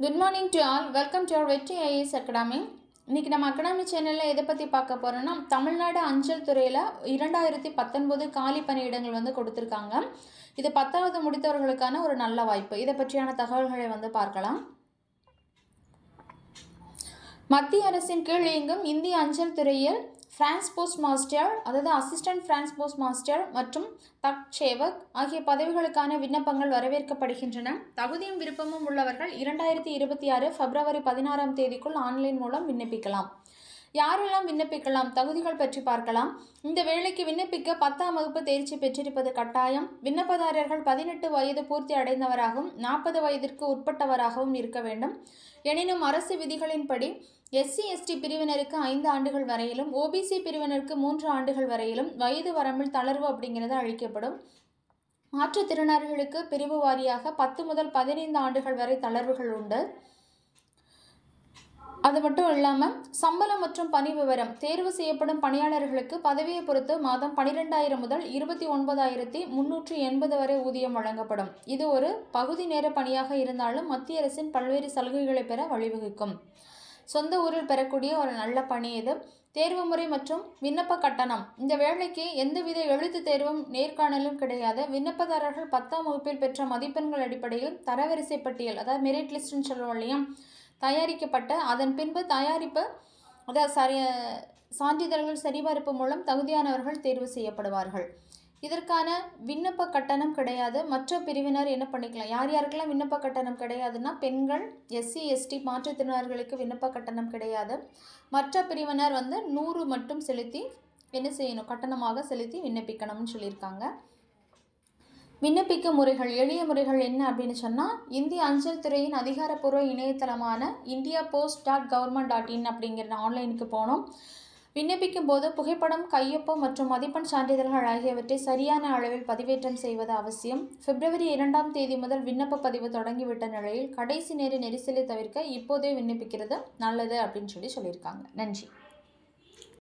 Good morning to all. Welcome to our Vetri IAS academy. இன்றைக்கி நம்ம academy சேனலில் எதை பற்றி பார்க்க போகிறோன்னா, தமிழ்நாடு அஞ்சல் துறையில் 2019 காலி பணியிடங்கள் கொடுத்துருக்காங்க. இது 10வது முடித்தவர்களுக்கான ஒரு நல்ல வாய்ப்பு. இதை பற்றியான தகவல்களை பார்க்கலாம். மத்திய அரசின் கீழ் இயங்கும் இந்திய அஞ்சல் துறையில் ஃப்ரான்ஸ் போஸ்ட் மாஸ்டர், அதாவது அசிஸ்டன்ட் ஃப்ரான்ஸ் போஸ்ட் மாஸ்டர் மற்றும் தக் சேவக் ஆகிய பதவிகளுக்கான விண்ணப்பங்கள் வரவேற்கப்படுகின்றன. தகுதியும் விருப்பமும் உள்ளவர்கள் 2026 பிப்ரவரி 16ஆம் தேதிக்குள் ஆன்லைன் மூலம் விண்ணப்பிக்கலாம். யாரெல்லாம் விண்ணப்பிக்கலாம்? தகுதிகள் பற்றி பார்க்கலாம். இந்த வேலைக்கு விண்ணப்பிக்க 10ஆம் வகுப்பு தேர்ச்சி பெற்றிருப்பது கட்டாயம். விண்ணப்பதாரர்கள் 18 வயது பூர்த்தி அடைந்தவராகவும் 40 வயதிற்கு உட்பட்டவராகவும் இருக்க வேண்டும். எனினும் அரசு விதிகளின்படி SC/ST பிரிவினருக்கு 5 ஆண்டுகள் வரையிலும், OBC பிரிவினருக்கு 3 ஆண்டுகள் வரையிலும் வயது வரம்பில் தளர்வு அப்படிங்கிறது அளிக்கப்படும். மாற்றுத்திறனாளிகளுக்கு பிரிவு வாரியாக 10 முதல் 15 ஆண்டுகள் வரை தளர்வுகள் உண்டு. அது மட்டும் இல்லாமல் சம்பளம் மற்றும் பணி விவரம். தேர்வு செய்யப்படும் பணியாளர்களுக்கு பதவியை பொறுத்து மாதம் 12,000 முதல் 29,380 வரை ஊதியம் வழங்கப்படும். இது ஒரு பகுதி நேர பணியாக இருந்தாலும் மத்திய அரசின் பல்வேறு சலுகைகளை பெற வழிவகுக்கும். சொந்த ஊரில் பெறக்கூடிய ஒரு நல்ல பணி இது. தேர்வு முறை மற்றும் விண்ணப்ப கட்டணம். இந்த வேலைக்கு எந்தவித எழுத்து தேர்வும் நேர்காணலும் கிடையாது. விண்ணப்பதாரர்கள் 10ஆம் வகுப்பில் பெற்ற மதிப்பெண்கள் அடிப்படையில் தரவரிசை பட்டியல், அதாவது மெரிட் லிஸ்ட்னு சொல்லுவோம் இல்லையா, தயாரிக்கப்பட்ட அதன் பின்பு சான்றிதழ்கள் சரிபார்ப்பு மூலம் தகுதியானவர்கள் தேர்வு செய்யப்படுவார்கள். இதற்கான விண்ணப்ப கட்டணம் கிடையாது. மற்ற பிரிவினர் என்ன பண்ணிக்கலாம்? யாருக்கெல்லாம் விண்ணப்ப கட்டணம் கிடையாதுன்னா, பெண்கள், SC/ST மாற்றுத்திறனாளிகளுக்கு விண்ணப்ப கட்டணம் கிடையாது. மற்ற பிரிவினர் 100 மட்டும் செலுத்தி என்ன செய்யணும்? கட்டணமாக செலுத்தி விண்ணப்பிக்கணும்னு சொல்லியிருக்காங்க. விண்ணப்பிக்க முறைகள், எளிய முறைகள் என்ன அப்படின்னு சொன்னால், இந்திய அஞ்சல் துறையின் அதிகாரப்பூர்வ இணையதளமான indiapost.government.in அப்படிங்கிற ஆன்லைனுக்கு போனோம். விண்ணப்பிக்கும் போது புகைப்படம், கையொப்பம் மற்றும் மதிப்பெண் சான்றிதழ்கள் ஆகியவற்றை சரியான அளவில் பதிவேற்றம் செய்வது அவசியம். பிப்ரவரி 2ஆம் தேதி முதல் விண்ணப்ப பதிவு தொடங்கிவிட்ட நிலையில் கடைசி நேர நெரிசலை தவிர்க்க இப்போதே விண்ணப்பிக்கிறது நல்லது அப்படின்னு சொல்லியிருக்காங்க. நன்றி.